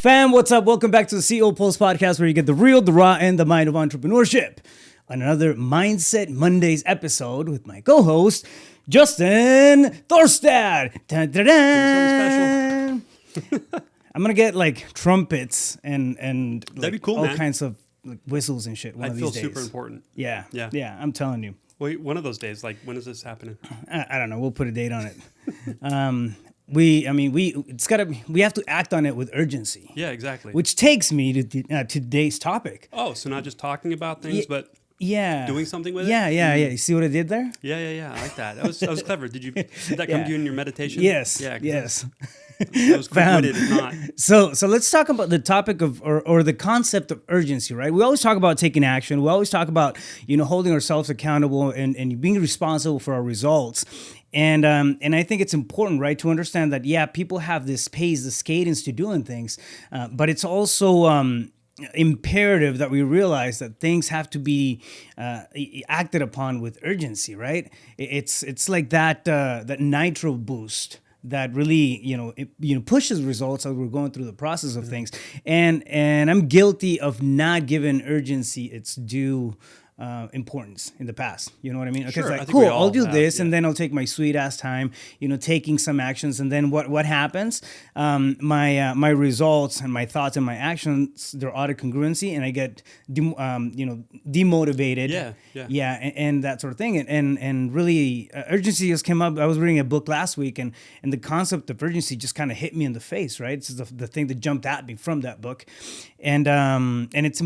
Fam, what's up? Welcome back to the CEO Pulse podcast, where you get the real, the raw, and the mind of entrepreneurship. On another Mindset Mondays episode with my co-host, Justin Thorstad. Dun, dun, dun. I'm gonna get like trumpets and like, that'd be cool, all man. kinds of like, whistles and shit. I feel super important. Yeah. I'm telling you. Wait, one of those days, like when is this happening? I don't know. We'll put a date on it. We have to act on it with urgency. Yeah, exactly. Which takes me to today's topic. Oh, so not just talking about things, but doing something with it? Yeah. You see what I did there? Yeah. I like that. That was clever. Did that come to you in your meditation? Yes. Yeah. Yes. That was quick-witted, if not. So let's talk about the topic of or the concept of urgency, right? We always talk about taking action. We always talk about, holding ourselves accountable and being responsible for our results. And I think it's important, right, to understand that, people have this pace, this cadence to doing things, but it's also imperative that we realize that things have to be acted upon with urgency, right? It's like that nitro boost that really, pushes results as we're going through the process of things. And I'm guilty of not giving urgency its due importance in the past. You know what I mean? Okay, Sure, it's like, cool, I'll do this, and then I'll take my sweet ass time, taking some actions, and then what happens? My results and my thoughts and my actions, they're out of congruency, and I get demotivated. Yeah, and that sort of thing. And really, urgency just came up. I was reading a book last week, and the concept of urgency just kind of hit me in the face. Right, this is the thing that jumped at me from that book, and it's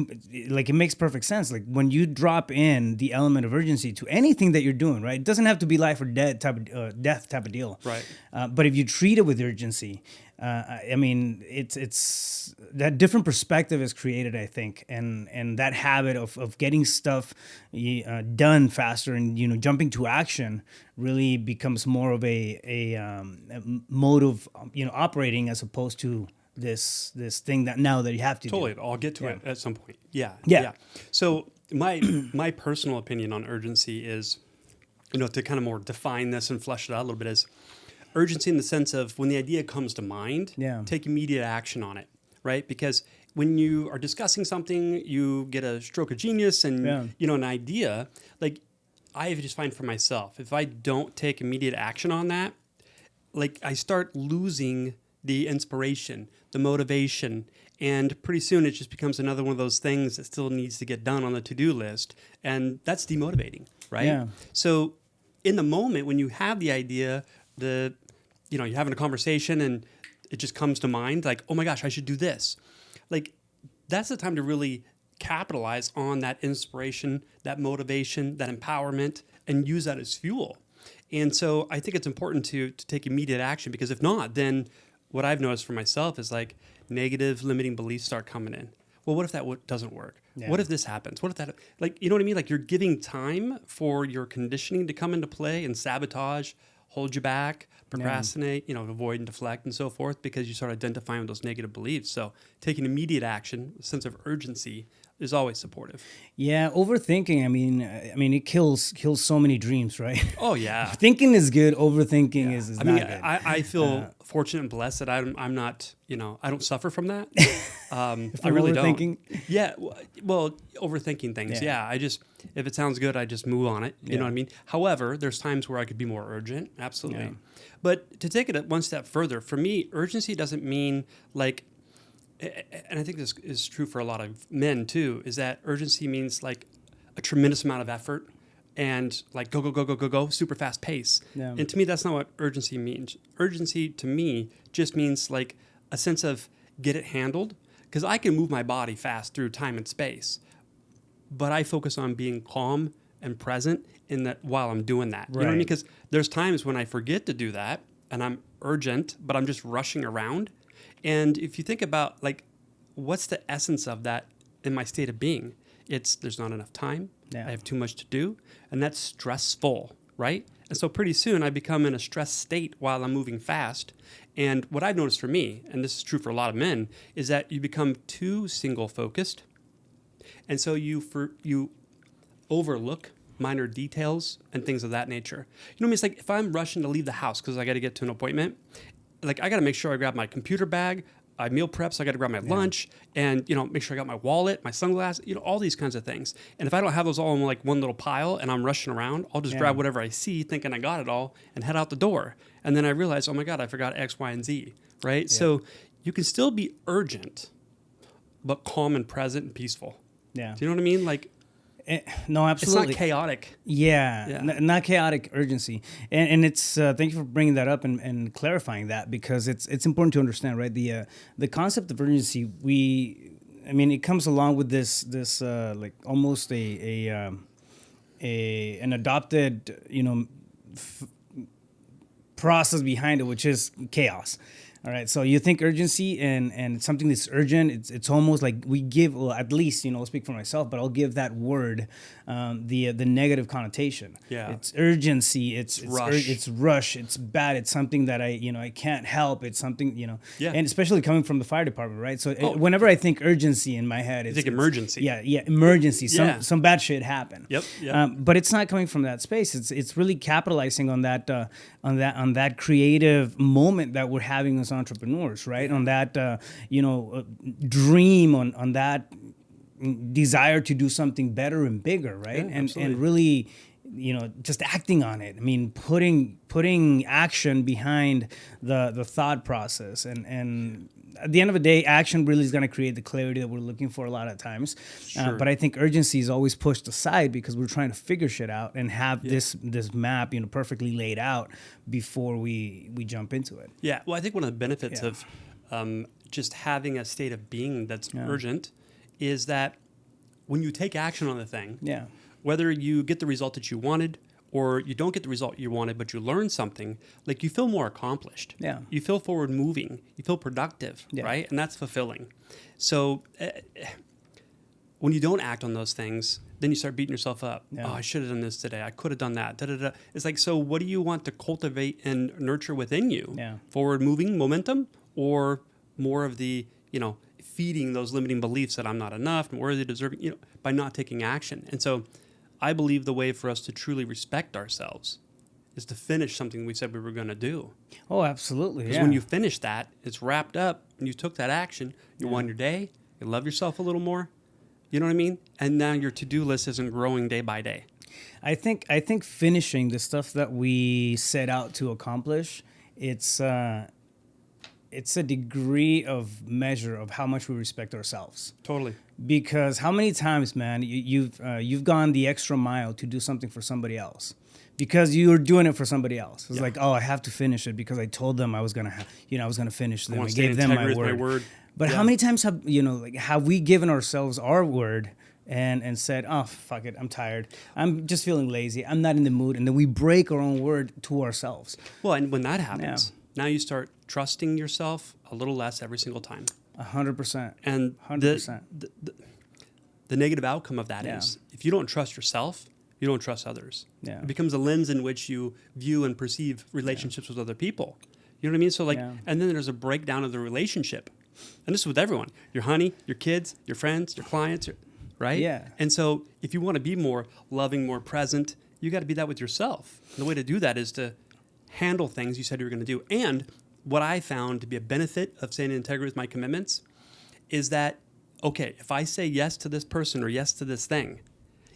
like it makes perfect sense. Like when you drop in the element of urgency to anything that you're doing, right? It doesn't have to be life or death type of deal, right? But if you treat it with urgency, it's that different perspective is created, I think, and that habit of getting stuff done faster and jumping to action really becomes more of a mode of operating as opposed to this thing that now that you have to totally. do. I'll get to it at some point. Yeah. So my personal opinion on urgency is, to kind of more define this and flesh it out a little bit, is urgency in the sense of when the idea comes to mind, take immediate action on it, right? Because when you are discussing something, you get a stroke of genius and an idea. Like I just find for myself, if I don't take immediate action on that, like I start losing the inspiration, the motivation, and pretty soon it just becomes another one of those things that still needs to get done on the to-do list, and that's demotivating, right? Yeah. So in the moment when you have the idea, you're having a conversation and it just comes to mind, like, oh my gosh, I should do this. Like, that's the time to really capitalize on that inspiration, that motivation, that empowerment, and use that as fuel. And so I think it's important to take immediate action, because if not, then what I've noticed for myself is like negative limiting beliefs start coming in. Well, what if that doesn't work? Yeah. What if this happens? What if that, like, you know what I mean? Like you're giving time for your conditioning to come into play and sabotage, hold you back, procrastinate, avoid and deflect and so forth, because you start identifying those negative beliefs. So taking immediate action, a sense of urgency, is always supportive. Yeah, overthinking. I mean, it kills so many dreams, right? Oh yeah. Thinking is good. Overthinking is not good. I feel fortunate and blessed that I'm not. I don't suffer from that. I really overthinking? don't. Yeah. Well, overthinking things. Yeah. I just, if it sounds good, I just move on it. You know what I mean? However, there's times where I could be more urgent. Absolutely. Yeah. But to take it one step further, for me, urgency doesn't mean like. And I think this is true for a lot of men too, is that urgency means like a tremendous amount of effort and like go, super fast pace. Yeah. And to me, that's not what urgency means. Urgency to me just means like a sense of get it handled, because I can move my body fast through time and space, but I focus on being calm and present in that while I'm doing that. You know what I mean? Because there's times when I forget to do that and I'm urgent, but I'm just rushing around. And if you think about like, what's the essence of that in my state of being? It's there's not enough time. I have too much to do, and that's stressful, right? And so pretty soon I become in a stressed state while I'm moving fast. And what I've noticed for me, and this is true for a lot of men, is that you become too single focused. And so you overlook minor details and things of that nature. You know what I mean? It's like if I'm rushing to leave the house because I got to get to an appointment, like I got to make sure I grab my computer bag, I meal prep, so I got to grab my lunch and, make sure I got my wallet, my sunglasses, all these kinds of things. And if I don't have those all in like one little pile and I'm rushing around, I'll just grab whatever I see thinking I got it all and head out the door. And then I realize, oh my God, I forgot X, Y, and Z, right? Yeah. So you can still be urgent, but calm and present and peaceful. Yeah. Do you know what I mean? Like, no, absolutely. It's not chaotic. Yeah. Not chaotic urgency. And it's thank you for bringing that up and clarifying that, because it's important to understand, right? The concept of urgency, it comes along with this like almost an adopted, process behind it, which is chaos. All right, so you think urgency and something that's urgent, it's almost like we give, well, at least, I'll speak for myself, but I'll give that word the negative connotation. Yeah. It's urgency, it's rush. It's rush, it's bad, it's something that I can't help, it's something, Yeah. And especially coming from the fire department, right? So whenever I think urgency in my head, it's emergency. Yeah, emergency. Some bad shit happened. Yep. But it's not coming from that space. It's really capitalizing on that creative moment that we're having as entrepreneurs, right? On that dream, on that desire to do something better and bigger, right? Yeah, and really, just acting on it. I mean, putting action behind the thought process, and at the end of the day, action really is going to create the clarity that we're looking for a lot of times. Sure. But I think urgency is always pushed aside because we're trying to figure shit out and have this map, perfectly laid out before we jump into it. Yeah. Well, I think one of the benefits of just having a state of being that's urgent is that when you take action on the thing, whether you get the result that you wanted or you don't get the result you wanted, but you learn something, like you feel more accomplished. Yeah. You feel forward moving. You feel productive, right? And that's fulfilling. So when you don't act on those things, then you start beating yourself up. Yeah. Oh, I should have done this today. I could have done that. It's like, so what do you want to cultivate and nurture within you? Yeah. Forward moving momentum, or more of the, feeding those limiting beliefs that I'm not enough, I'm worthy, deserving, by not taking action. And so I believe the way for us to truly respect ourselves is to finish something we said we were going to do. Oh, absolutely. Because when you finish that, it's wrapped up, and you took that action, you won your day, you love yourself a little more, you know what I mean? And now your to-do list isn't growing day by day. I think finishing the stuff that we set out to accomplish, it's a degree of measure of how much we respect ourselves. Totally. Because how many times, man, you've gone the extra mile to do something for somebody else, because you were doing it for somebody else. It's like, I have to finish it because I told them I was gonna, I was gonna finish them. I gave them my word. But how many times have we given ourselves our word and said, oh, fuck it, I'm tired, I'm just feeling lazy, I'm not in the mood, and then we break our own word to ourselves. Well, and when that happens, now you start trusting yourself a little less every single time. 100%. And 100%. The negative outcome of that is, if you don't trust yourself, you don't trust others. Yeah. It becomes a lens in which you view and perceive relationships with other people. You know what I mean? So and then there's a breakdown of the relationship. And this is with everyone. Your honey, your kids, your friends, your clients, right? Yeah. And so if you want to be more loving, more present, you got to be that with yourself. And the way to do that is to handle things you said you were going to do. And what I found to be a benefit of staying in integrity with my commitments is that, okay, if I say yes to this person or yes to this thing,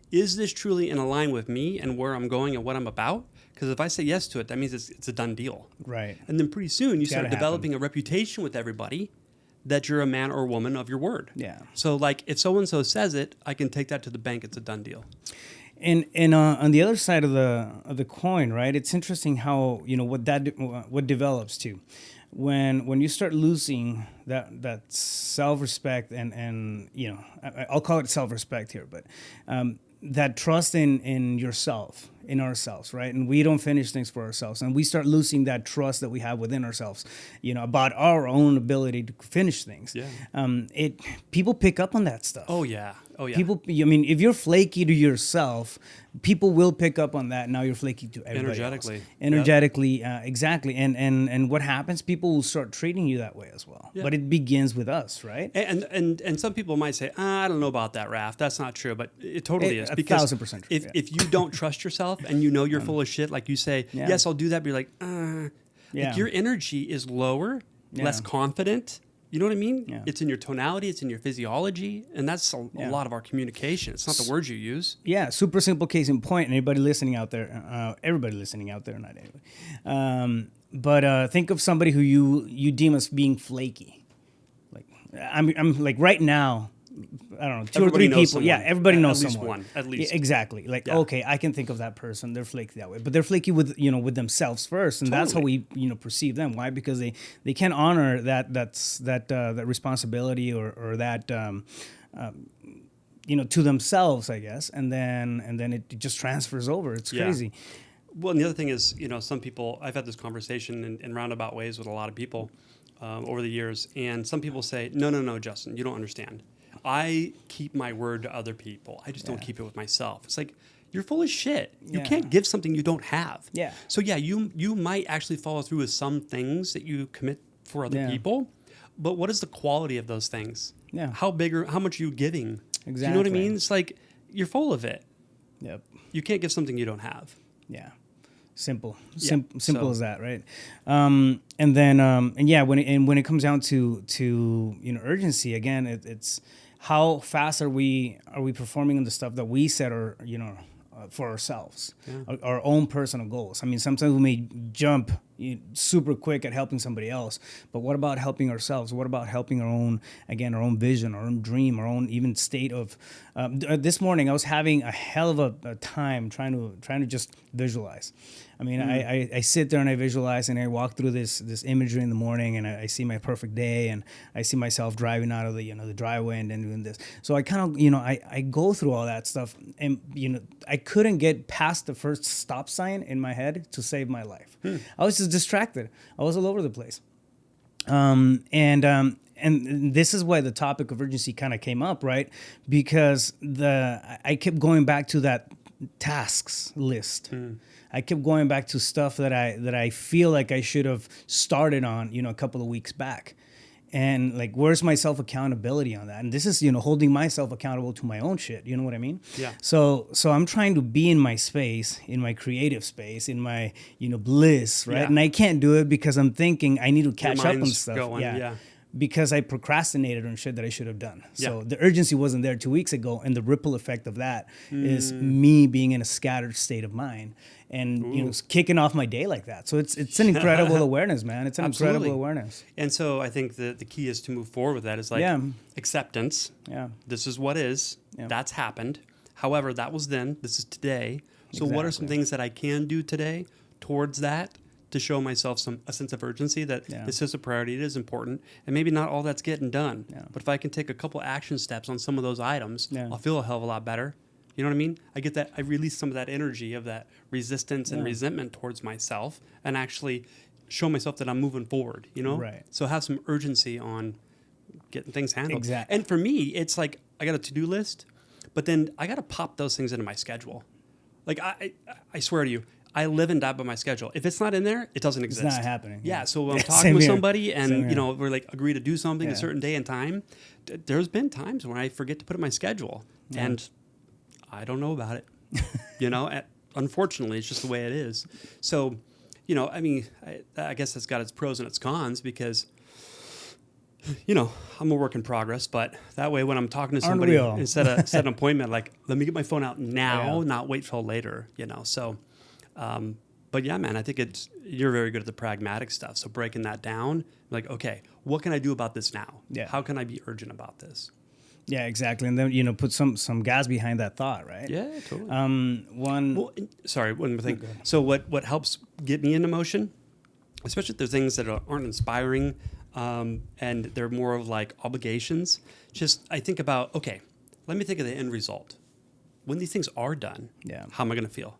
is this truly in line with me and where I'm going and what I'm about? Because if I say yes to it, that means it's a done deal. Right. And then pretty soon you start developing happen. a reputation with everybody that you're a man or woman of your word. Yeah. So like if so-and-so says it, I can take that to the bank. It's a done deal. And on the other side of the coin, right? It's interesting how what develops too, when you start losing that self-respect and I'll call it self-respect here, but that trust in yourself, in ourselves, right? And we don't finish things for ourselves, and we start losing that trust that we have within ourselves, about our own ability to finish things. Yeah. People pick up on that stuff. Oh yeah. People, if you're flaky to yourself, people will pick up on that. Now you're flaky to everybody Energetically. Exactly. And what happens? People will start treating you that way as well. Yeah. But it begins with us, right? And some people might say, I don't know about that, Raph. That's not true. But it totally is. Because 1,000% true. If you don't trust yourself and you're full of shit, like you say, yes, I'll do that, but you're like, like your energy is lower, less confident, You know what I mean? Yeah. It's in your tonality, it's in your physiology, and that's a lot of our communication. It's not the words you use. Yeah, super simple case in point. Anybody listening out there, everybody listening out there, not anybody. But think of somebody who you deem as being flaky. Like I'm like right now, I don't know, two Everybody or three knows people. someone. Yeah, everybody knows At least someone. one, at least. Yeah, exactly. Like, Yeah. okay, I can think of that person. They're flaky that way, but they're flaky with with themselves first, and that's how we perceive them. Why? Because they can't honor that responsibility or that to themselves, I guess, and then it just transfers over. It's crazy. Well, and the other thing is, some people, I've had this conversation in roundabout ways with a lot of people over the years, and some people say, no, Justin, you don't understand. I keep my word to other people. I just don't keep it with myself. It's like, you're full of shit. You can't give something you don't have. Yeah. So yeah, you might actually follow through with some things that you commit for other people, but what is the quality of those things? Yeah. How big or how much are you giving? Exactly. Do you know what I mean? It's like, you're full of it. Yep. You can't give something you don't have. Yeah. Simple So- as that, right? And when it comes down to urgency, again, it's how fast are we performing on the stuff that we set for ourselves, our own personal goals. I mean, sometimes we may jump super quick at helping somebody else, but what about helping ourselves? What about helping our own vision, our own dream, our own even state of. This morning, I was having a hell of a time trying to just visualize. I mean, I sit there and I visualize and I walk through this imagery in the morning and I see my perfect day and I see myself driving out of the the driveway and then doing this. So I kind of I go through all that stuff and I couldn't get past the first stop sign in my head to save my life. I was just distracted. I was all over the place. And this is why the topic of urgency kind of came up, right? Because I kept going back to that tasks list. I kept going back to stuff that I feel like I should have started on, a couple of weeks back. And like, where's my self accountability on that? And this is, holding myself accountable to my own shit. You know what I mean? Yeah. So I'm trying to be in my space, in my creative space, in my, bliss, right? Yeah. And I can't do it because I'm thinking I need to catch up on mind's stuff. going, yeah. Because I procrastinated on shit that I should have done. So Yeah. the urgency wasn't there 2 weeks ago. And the ripple effect of that is me being in a scattered state of mind and, kicking off my day like that. So it's an incredible awareness, man. It's an Absolutely. incredible awareness. And so I think the key is to move forward with that is like acceptance. Yeah. This is what is. Yeah. That's happened. However, that was then. This is today. So what are some Exactly. things that I can do today towards that to show myself a sense of urgency that this is a priority, it is important, and maybe not all that's getting done. Yeah. But if I can take a couple action steps on some of those items, I'll feel a hell of a lot better. You know what I mean? I get that. I release some of that energy of that resistance and resentment towards myself, and actually show myself that I'm moving forward. Right. So have some urgency on getting things handled. Exactly. And for me, it's like I got a to-do list, but then I got to pop those things into my schedule. Like I swear to you, I live and die by my schedule. If it's not in there, it doesn't exist. It's not happening. Yeah. So when I'm Yeah, talking same with here. somebody Same and here. we're like agree to do something Yeah. a certain day and time, there's been times when I forget to put it in my schedule and I don't know about it. Unfortunately, it's just the way it is. So, I mean, I guess that's got its pros and its cons because, I'm a work in progress, but that way when I'm talking to somebody, we all? instead of set an appointment, like, let me get my phone out now, not wait till later, So, but yeah, man, I think you're very good at the pragmatic stuff. So breaking that down, like, okay, what can I do about this now? Yeah. How can I be urgent about this? Yeah, exactly. And then, put some gas behind that thought, right? Yeah, totally. One More thing. So what helps get me into motion, especially if there's things that aren't inspiring, and they're more of like obligations. Just I think about, okay, let me think of the end result. When these things are done, how am I going to feel?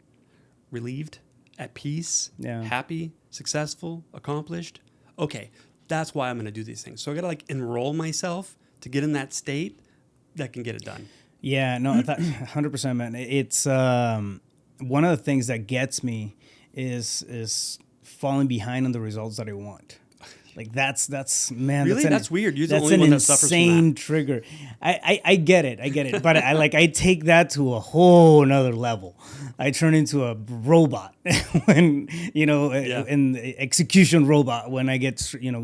Relieved, at peace, happy, successful, accomplished. Okay, that's why I'm going to do these things. So I got to like enroll myself to get in that state that can get it done. Yeah, no, 100%, man. It's one of the things that gets me is falling behind on the results that I want. Like that's man. Really? That's weird. You're the that's only an one that suffers from insane that. trigger. I get it. But I take that to a whole nother level. I turn into a robot when an execution robot when I get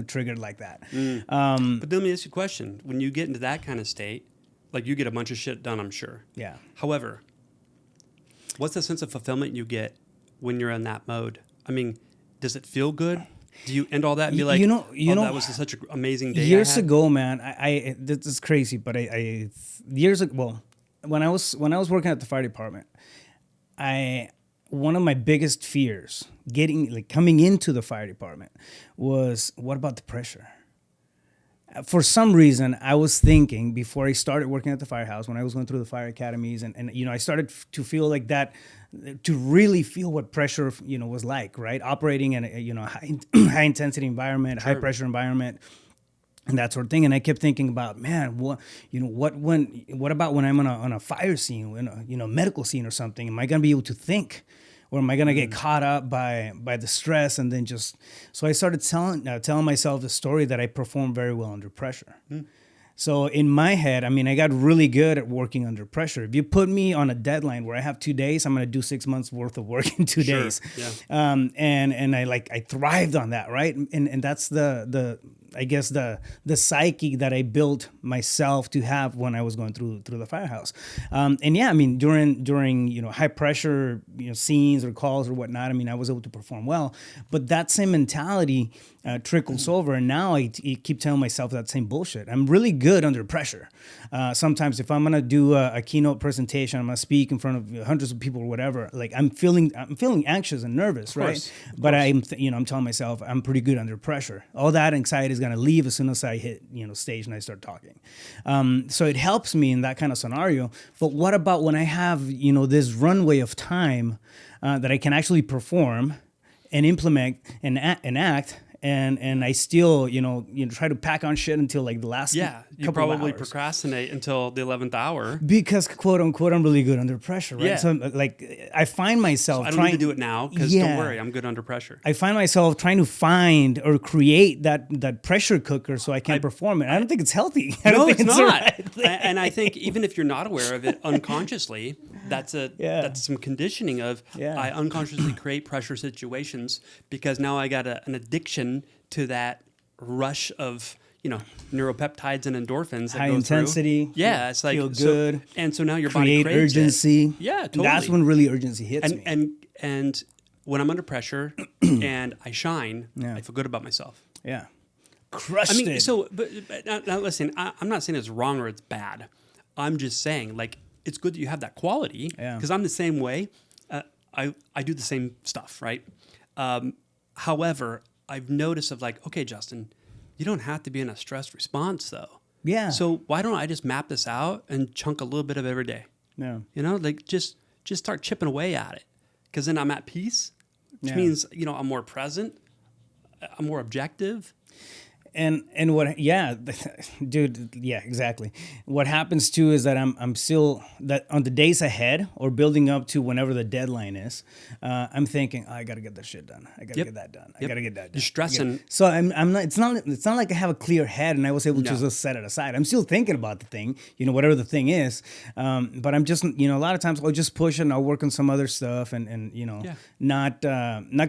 triggered like that. But then let me ask you a question: when you get into that kind of state, like you get a bunch of shit done, I'm sure. Yeah. However, what's the sense of fulfillment you get when you're in that mode? I mean, does it feel good? Do you end all that and be like, that was such an amazing day? Years ago, man, I this is crazy, but I years ago, well, when I was working at the fire department, one of my biggest fears coming into the fire department was, what about the pressure? For some reason, I was thinking before I started working at the firehouse, when I was going through the fire academies, and I started to feel like that, to really feel what pressure was like, right? Operating in a high intensity environment, Sure. high pressure environment, and that sort of thing. And I kept thinking about, man, what about when I'm on a fire scene, in a medical scene or something? Am I going to be able to think? Or am I gonna get caught up by the stress and then so I started telling myself the story that I perform very well under pressure. So in my head, I mean, I got really good at working under pressure. If you put me on a deadline where I have 2 days, I'm gonna do 6 months worth of work in 2 days. Yeah. And I thrived on that, right? And that's the I guess the psyche that I built myself to have when I was going through the firehouse. And yeah, I mean, during high pressure scenes or calls or whatnot, I mean, I was able to perform well. But that same mentality trickles over, and now I keep telling myself that same bullshit. I'm really good under pressure. Sometimes if I'm gonna do a keynote presentation, I'm gonna speak in front of hundreds of people or whatever, like I'm feeling anxious and nervous, right? But I'm telling myself I'm pretty good under pressure. All that anxiety is gonna leave as soon as I hit stage and I start talking. So it helps me in that kind of scenario. But what about when I have this runway of time that I can actually perform and implement and act? And I still, try to pack on shit until like the last you couple probably of hours. procrastinate until the 11th hour. Because quote unquote, I'm really good under pressure, right? Yeah. So like I find myself I don't need to do it now because don't worry, I'm good under pressure. I find myself trying to find or create that pressure cooker so I can perform it. I don't think it's healthy. I don't think it's the not. right thing. And I think even if you're not aware of it unconsciously, that's some conditioning of I unconsciously create pressure situations because now I got an addiction to that rush of neuropeptides and endorphins that high go intensity. through. Yeah, it's like feel good. And so now your body Create craves urgency. It. Yeah, totally. That's when really urgency hits me. And when I'm under pressure and I shine, I feel good about myself. Yeah, crushed it. So but now listen, I'm not saying it's wrong or it's bad. I'm just saying like it's good that you have that quality because I'm the same way. I do the same stuff, right? However, I've noticed of like, okay, Justin, you don't have to be in a stressed response though. Yeah. So why don't I just map this out and chunk a little bit of every day? Yeah. Like just start chipping away at it. Because then I'm at peace, which means, I'm more present, I'm more objective. And what, dude, exactly. What happens too is that I'm still that on the days ahead or building up to whenever the deadline is, I'm thinking I got to get that shit done. I got to get that done. I got to get that done. You're stressing. So I'm not. It's not like I have a clear head and I was able to just set it aside. I'm still thinking about the thing, whatever the thing is. But I'm just, a lot of times I'll just push it and I'll work on some other stuff and not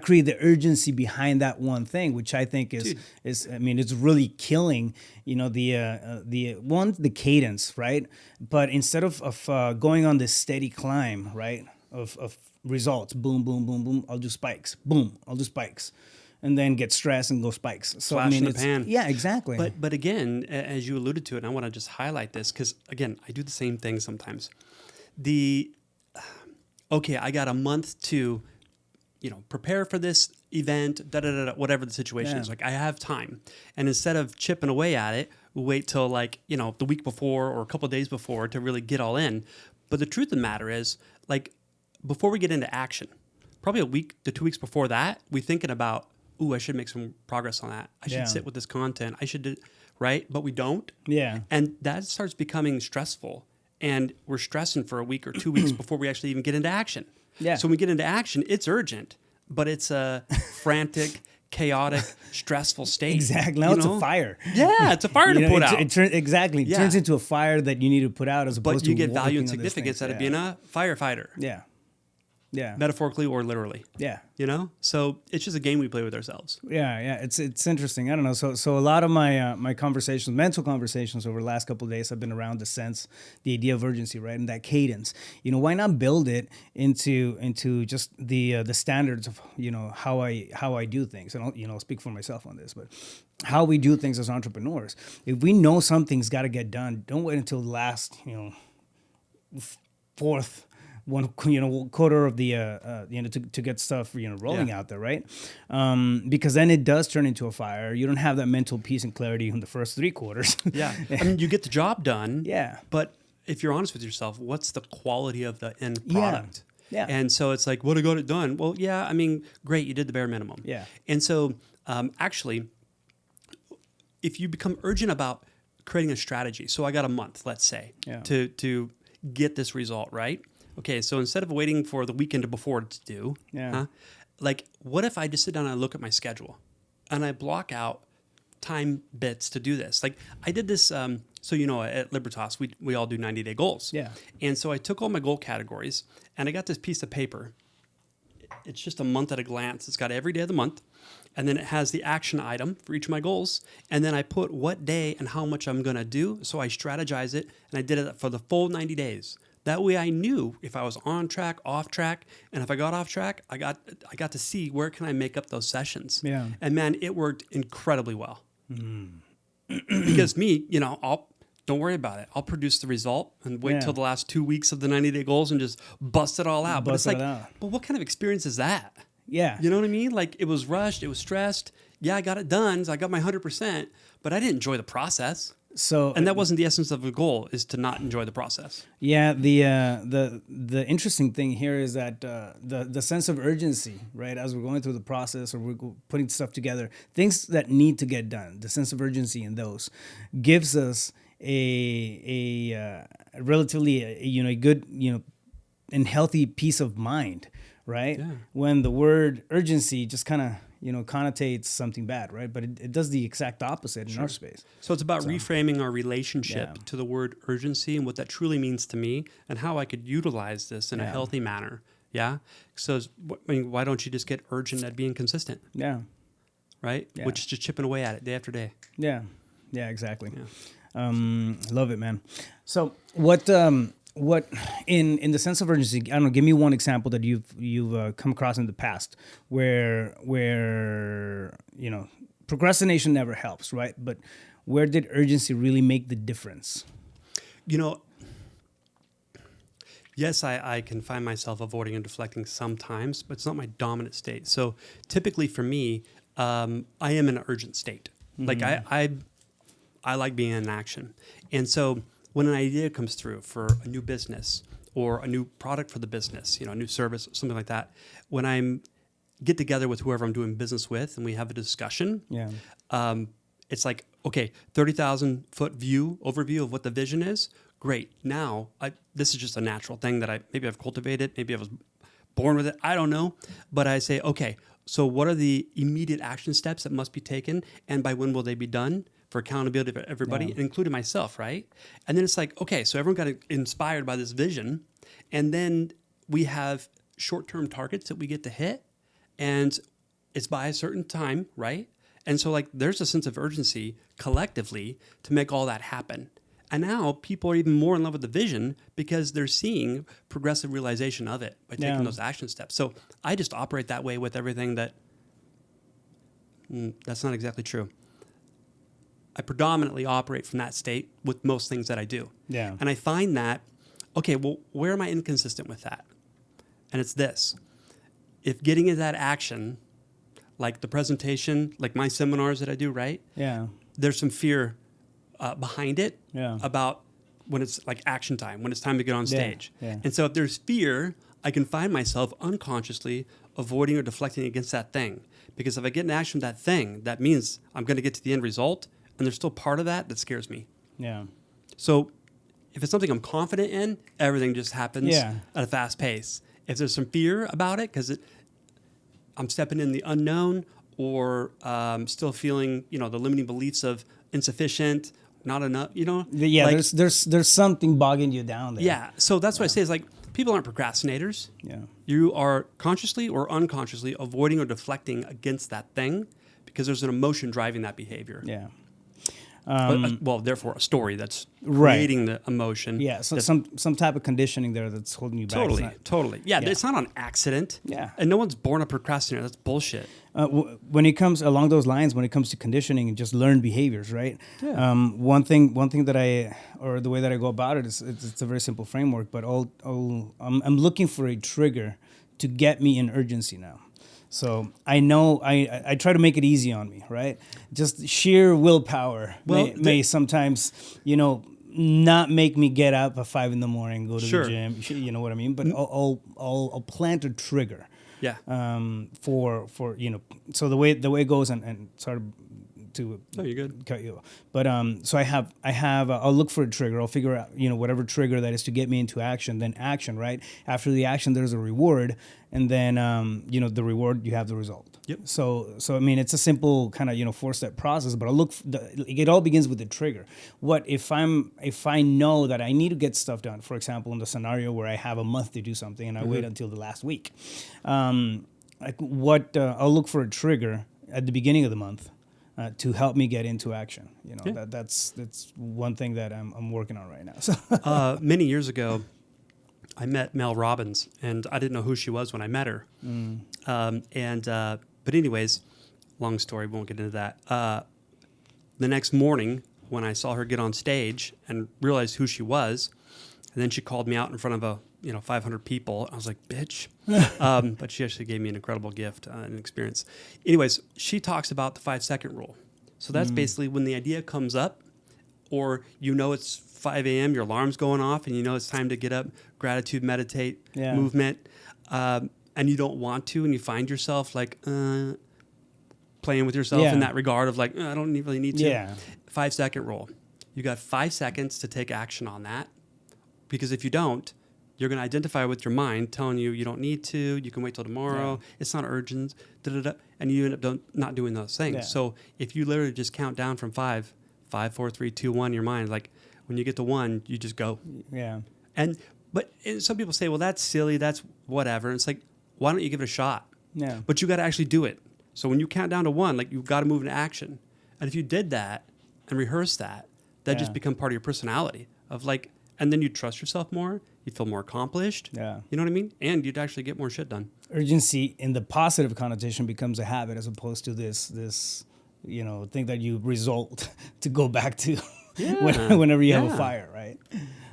create the urgency behind that one thing, which I think is it's really killing, the cadence, right? But instead of going on this steady climb, right, of results, boom, boom, boom, boom, I'll do spikes, boom, I'll do spikes, and then get stressed and go spikes. So Flash in the pan. Yeah, exactly. But again, as you alluded to it, and I want to just highlight this because again, I do the same thing sometimes. I got a month to prepare for this event, whatever the situation is. Like I have time. And instead of chipping away at it, we'll wait till the week before or a couple of days before to really get all in. But the truth of the matter is, before we get into action, probably a week to 2 weeks before that, we're thinking about, I should make some progress on that. I should sit with this content. I should do, right? But we don't. Yeah. And that starts becoming stressful. And we're stressing for a week or 2 weeks before we actually even get into action. Yeah. So when we get into action, it's urgent, but it's a frantic, chaotic, stressful state. Exactly. Now it's a fire. Yeah, it's a fire to put out. It turns into a fire that you need to put out as opposed But to you get value and working on this significance thing. out of being a firefighter. Yeah. Yeah. Metaphorically or literally. Yeah. So it's just a game we play with ourselves. Yeah. It's interesting. I don't know. So a lot of my my conversations, mental conversations over the last couple of days have been around the sense, the idea of urgency, right? And that cadence. Why not build it into just the standards of, how I do things. And I'll speak for myself on this, but how we do things as entrepreneurs. If we know something's got to get done, don't wait until the last, fourth quarter of the to get stuff rolling out there, right? Because then it does turn into a fire. You don't have that mental peace and clarity in the first 3 quarters. Yeah, I mean, you get the job done. Yeah, but if you're honest with yourself, what's the quality of the end product? Yeah. And so it's like, what, I got it done? Well, yeah, I mean, great, you did the bare minimum. Yeah. And so actually, if you become urgent about creating a strategy, so I got a month, let's say, to get this result, right? Okay, so instead of waiting for the weekend before it's due, like what if I just sit down and I look at my schedule and I block out time bits to do this? Like I did this, at Libertas, we all do 90-day goals. Yeah. And so I took all my goal categories and I got this piece of paper. It's just a month at a glance. It's got every day of the month. And then it has the action item for each of my goals. And then I put what day and how much I'm going to do. So I strategize it and I did it for the full 90 days. That way I knew if I was on track, off track, and if I got off track, I got to see where can I make up those sessions. Yeah. And man, it worked incredibly well. Because me, don't worry about it. I'll produce the result and wait till the last 2 weeks of the 90-day goals and just bust it all out. But it's like, but what kind of experience is that? Yeah. You know what I mean? Like it was rushed, it was stressed. Yeah, I got it done. So I got my 100%, but I didn't enjoy the process. And that wasn't the essence of the goal, is to not enjoy the process. Yeah, the interesting thing here is that the sense of urgency, right, as we're going through the process or we're putting stuff together, things that need to get done, the sense of urgency in those gives us a relatively a good and healthy peace of mind, right? Yeah. When the word urgency just kind of connotates something bad, right? But it does the exact opposite in our space. So it's about reframing our relationship to the word urgency and what that truly means to me and how I could utilize this in a healthy manner. Yeah. So why don't you just get urgent at being consistent? Yeah. Right? Yeah. Which is just chipping away at it day after day. Yeah. Yeah, exactly. Yeah. Love it, man. So what in the sense of urgency, I don't know, give me one example that you've come across in the past where procrastination never helps, right? But where did urgency really make the difference? Yes, I can find myself avoiding and deflecting sometimes, but it's not my dominant state. So typically for me, I am in an urgent state. Mm-hmm. Like I like being in action. And so when an idea comes through for a new business or a new product for the business, a new service, something like that, when I get together with whoever I'm doing business with and we have a discussion, it's like, okay, 30,000 foot overview of what the vision is. Great. Now, this is just a natural thing that maybe I've cultivated, maybe I was born with it, I don't know. But I say, okay, so what are the immediate action steps that must be taken and by when will they be done? For accountability for everybody, including myself, right? And then it's like, okay, so everyone got inspired by this vision, and then we have short-term targets that we get to hit, and it's by a certain time, right? And so like there's a sense of urgency collectively to make all that happen. And now people are even more in love with the vision because they're seeing progressive realization of it by taking those action steps. So I just operate that way with everything that's not exactly true. I predominantly operate from that state with most things that I do. Yeah. And I find that, okay, well, where am I inconsistent with that? And it's this. If getting into that action, like the presentation, like my seminars that I do, right? Yeah. There's some fear behind it about when it's like action time, when it's time to get on stage. Yeah. And so if there's fear, I can find myself unconsciously avoiding or deflecting against that thing. Because if I get in action with that thing, that means I'm going to get to the end result. And there's still part of that scares me. Yeah. So if it's something I'm confident in, everything just happens at a fast pace. If there's some fear about it, because I'm stepping in the unknown, or still feeling, the limiting beliefs of insufficient, not enough, Yeah, like, there's something bogging you down there. yeah. So that's what I say is like, people aren't procrastinators. Yeah. You are consciously or unconsciously avoiding or deflecting against that thing because there's an emotion driving that behavior. Yeah. Well, therefore, a story that's Right. creating the emotion. Yeah, so some type of conditioning there that's holding you back. It's Totally, not- totally. Yeah, it's not on accident. Yeah. And no one's born a procrastinator. That's bullshit. When it comes along those lines, when it comes to conditioning and just learned behaviors, right? Yeah. One thing that or the way that I go about it is it's a very simple framework, but I'm looking for a trigger to get me in urgency now. So I know I try to make it easy on me, right? Just sheer willpower may sometimes, not make me get up at 5 a.m, go to the gym. You know what I mean? But I'll plant a trigger. Yeah. For so the way it goes, and sorry to No, you're good. cut you off. But so I have I'll look for a trigger. I'll figure out whatever trigger that is to get me into action. Then action, right? After the action, there's a reward, and then the reward, you have the result. Yep. So I mean, it's a simple kind of 4-step process. But it all begins with the trigger. What if I know that I need to get stuff done? For example, in the scenario where I have a month to do something and I wait until the last week, I'll look for a trigger at the beginning of the month. To help me get into action, that's one thing that I'm working on right now. So Many years ago, I met Mel Robbins, and I didn't know who she was when I met her. But anyways, long story, won't get into that. The next morning, when I saw her get on stage and realized who she was, and then she called me out in front of 500 people. I was like, bitch. But she actually gave me an incredible gift and an experience. Anyways, she talks about the 5-second rule. So that's basically when the idea comes up, or it's 5 a.m., your alarm's going off, and it's time to get up, gratitude, meditate, movement, and you don't want to, and you find yourself like playing with yourself in that regard of like, I don't really need to. Yeah. 5-second rule. You got 5 seconds to take action on that, because if you don't, you're going to identify with your mind telling you don't need to, you can wait till tomorrow, it's not urgent, and you end up not doing those things. Yeah. So if you literally just count down from 5, 4, 3, 2, 1 in your mind, like when you get to 1, you just go. Yeah. But some people say, well, that's silly, that's whatever. And it's like, why don't you give it a shot? Yeah. But you got to actually do it. So when you count down to 1, like you've got to move into action. And if you did that and rehearse that just become part of your personality of like, and then you trust yourself more. You feel more accomplished. Yeah. You know what I mean? And you'd actually get more shit done. Urgency in the positive connotation becomes a habit, as opposed to this thing that you result to go back to whenever you have a fire, right?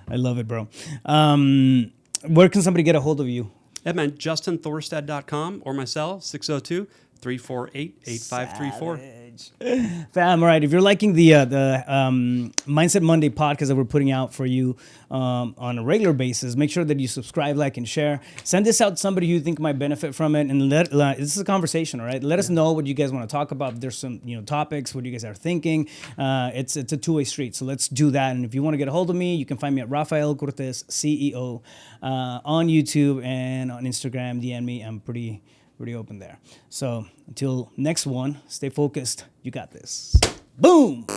I love it, bro. Where can somebody get a hold of you? Yeah, man. JustinThorstad.com or my cell, 602-348-8534. Fam, all right. If you're liking the Mindset Monday podcast that we're putting out for you on a regular basis, make sure that you subscribe, like, and share. Send this out to somebody you think might benefit from it, and this is a conversation, all right? Let us know what you guys want to talk about. If there's some topics, what you guys are thinking. It's a two-way street, so let's do that. And if you want to get a hold of me, you can find me at Rafael Cortez CEO on YouTube and on Instagram. DM me. I'm pretty open there. So until next one, stay focused. You got this. Boom.